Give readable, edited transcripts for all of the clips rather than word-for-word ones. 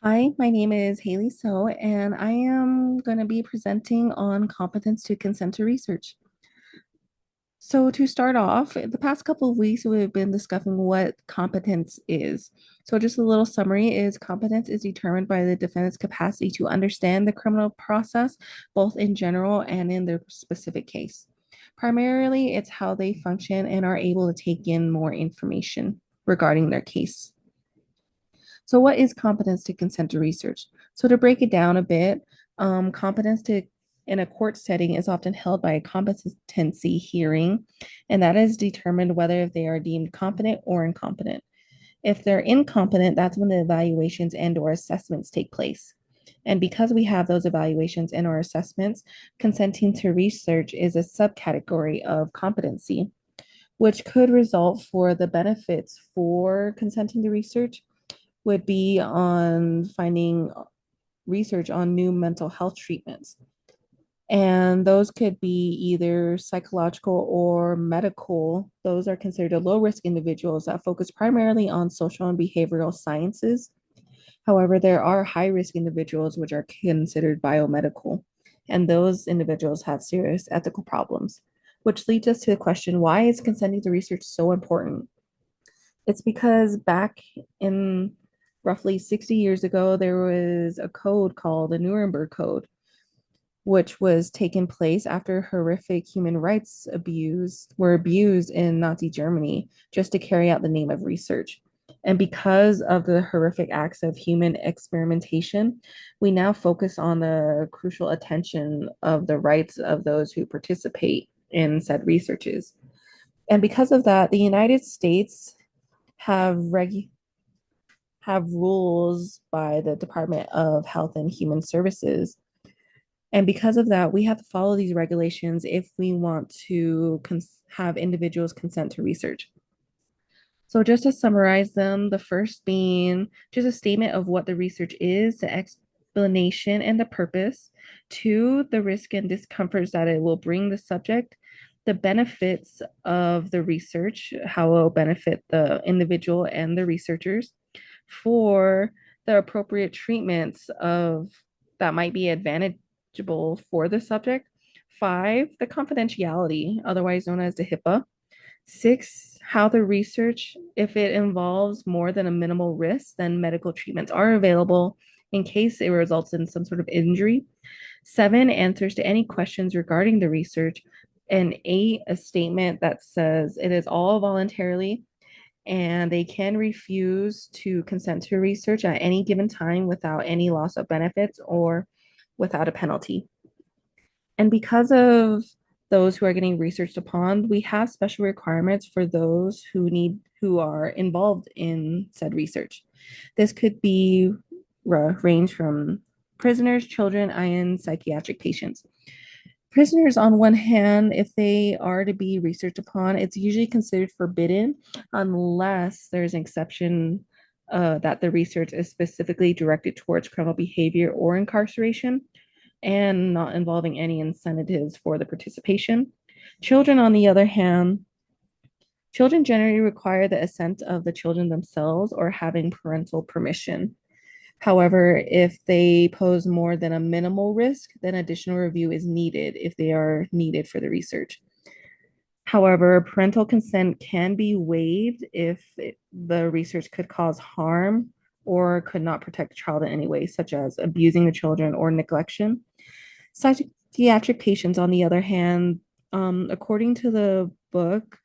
Hi, my name is Haley So, and I am going to be presenting on competence to consent to research. So, to start off, the past couple of weeks we've been discussing what competence is. So, just a little summary is competence is determined by the defendant's capacity to understand the criminal process, both in general and in their specific case. Primarily, it's how they function and are able to take in more information regarding their case. So, what is competence to consent to research? So, to break it down a bit, competence to in a court setting is often held by a competency hearing, and that is determined whether they are deemed competent or incompetent. If they're incompetent, that's when the evaluations and or assessments take place. And because we have those evaluations and or assessments, consenting to research is a subcategory of competency, which could result for the benefits for consenting to research would be on finding research on new mental health treatments. And those could be either psychological or medical. Those are considered low risk individuals that focus primarily on social and behavioral sciences. However, there are high risk individuals which are considered biomedical, and those individuals have serious ethical problems, which leads us to the question, why is consenting to research so important? It's because back in roughly 60 years ago, there was a code called the Nuremberg Code, which was taken place after horrific human rights abuse were abused in Nazi Germany just to carry out the name of research. And because of the horrific acts of human experimentation, we now focus on the crucial attention of the rights of those who participate in said researches. And because of that, the United States have have rules by the Department of Health and Human Services. And because of that, we have to follow these regulations if we want to have individuals consent to research. So, just to summarize them, the first being just a statement of what the research is, the explanation and the purpose. Two, the risk and discomforts that it will bring the subject, the benefits of the research, how it will benefit the individual and the researchers. Four, the appropriate treatments of that might be advantageable for the subject. Five, the confidentiality, otherwise known as the HIPAA. Six, how the research, if it involves more than a minimal risk, then medical treatments are available in case it results in some sort of injury. Seven, answers to any questions regarding the research. And eight, a statement that says it is all voluntarily and they can refuse to consent to research at any given time without any loss of benefits or without a penalty. And because of those who are getting researched upon, we have special requirements for those who are involved in said research. This could be range from prisoners, children, and psychiatric patients. Prisoners, on one hand, if they are to be researched upon, it's usually considered forbidden unless there's an exception that the research is specifically directed towards criminal behavior or incarceration and not involving any incentives for the participation. Children, on the other hand, children generally require the assent of the children themselves or having parental permission. However, if they pose more than a minimal risk, then additional review is needed if they are needed for the research. However, parental consent can be waived if the research could cause harm or could not protect the child in any way, such as abusing the children or neglection. Psychiatric patients, on the other hand, according to the book,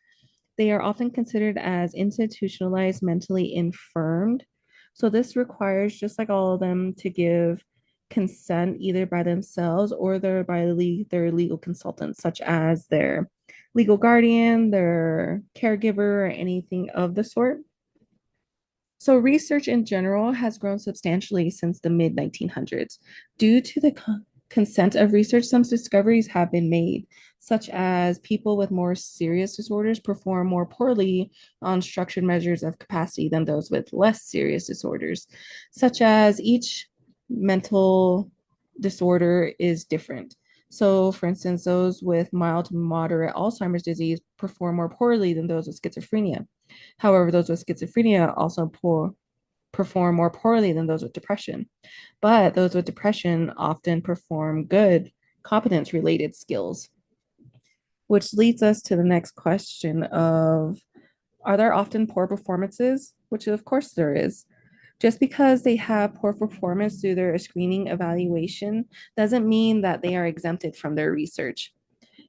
they are often considered as institutionalized mentally infirmed. So this requires, just like all of them, to give consent either by themselves or by their legal consultants, such as their legal guardian, their caregiver, or anything of the sort. So research in general has grown substantially since the mid 1900s. Due to the consent of research, some discoveries have been made, such as people with more serious disorders perform more poorly on structured measures of capacity than those with less serious disorders, such as each mental disorder is different. So, for instance, those with mild to moderate Alzheimer's disease perform more poorly than those with schizophrenia. However, those with schizophrenia also poor. perform more poorly than those with depression. But those with depression often perform good competence related skills, which leads us to the next question of, are there often poor performances? Which of course there is. Just because they have poor performance through their screening evaluation doesn't mean that they are exempted from their research.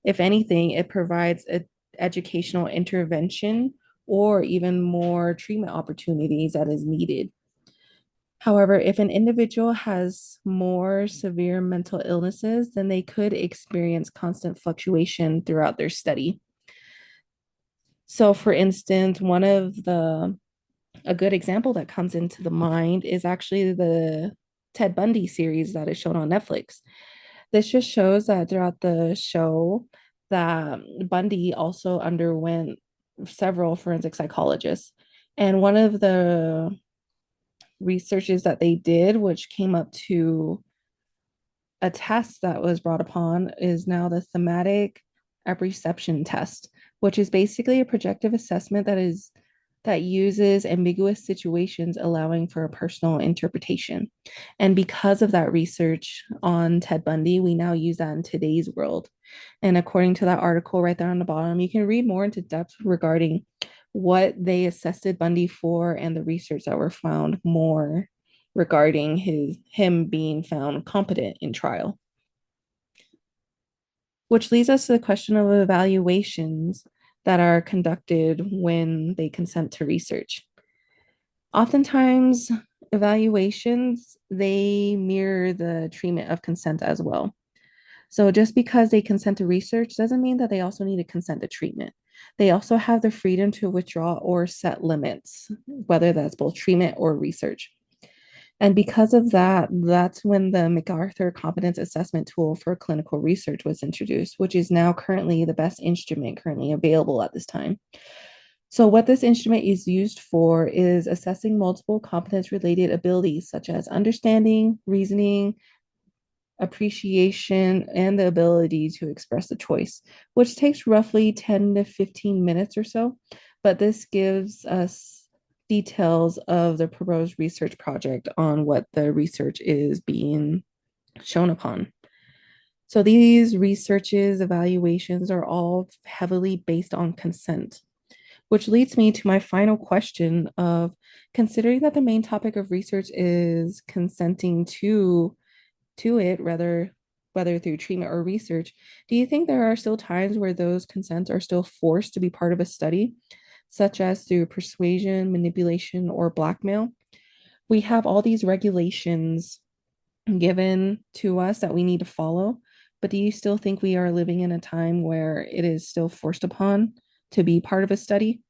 If anything, it provides an educational intervention or even more treatment opportunities that is needed. However, if an individual has more severe mental illnesses, then they could experience constant fluctuation throughout their study. So, for instance, one of the a good example that comes into the mind is actually the Ted Bundy series that is shown on Netflix. This just shows that throughout the show that Bundy also underwent several forensic psychologists. And one of the researches that they did, which came up to a test that was brought upon, is now the thematic apperception test, which is basically a projective assessment that uses ambiguous situations, allowing for a personal interpretation. And because of that research on Ted Bundy, we now use that in today's world. And according to that article right there on the bottom, you can read more into depth regarding what they assessed Bundy for and the research that were found more regarding him being found competent in trial. Which leads us to the question of evaluations that are conducted when they consent to research. Oftentimes, evaluations they mirror the treatment of consent as well. So just because they consent to research doesn't mean that they also need to consent to treatment. They also have the freedom to withdraw or set limits, whether that's both treatment or research. And because of that, that's when the MacArthur Competence Assessment Tool for clinical research was introduced, which is now currently the best instrument currently available at this time. So, what this instrument is used for is assessing multiple competence related abilities such as understanding, reasoning, appreciation, and the ability to express the choice, which takes roughly 10 to 15 minutes or so. But this gives us details of the proposed research project on what the research is being shown upon. So these researches, evaluations are all heavily based on consent, which leads me to my final question of, considering that the main topic of research is consenting to it, rather whether through treatment or research, do you think there are still times where those consents are still forced to be part of a study, such as through persuasion, manipulation, or blackmail? We have all these regulations given to us that we need to follow, but do you still think we are living in a time where it is still forced upon to be part of a study?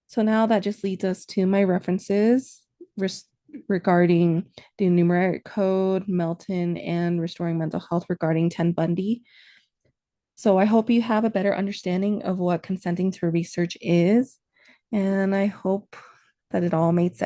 So now that just leads us to my references res- regarding the numeric code, Melton, and restoring mental health regarding Ted Bundy. So I hope you have a better understanding of what consenting to research is, and I hope that it all made sense.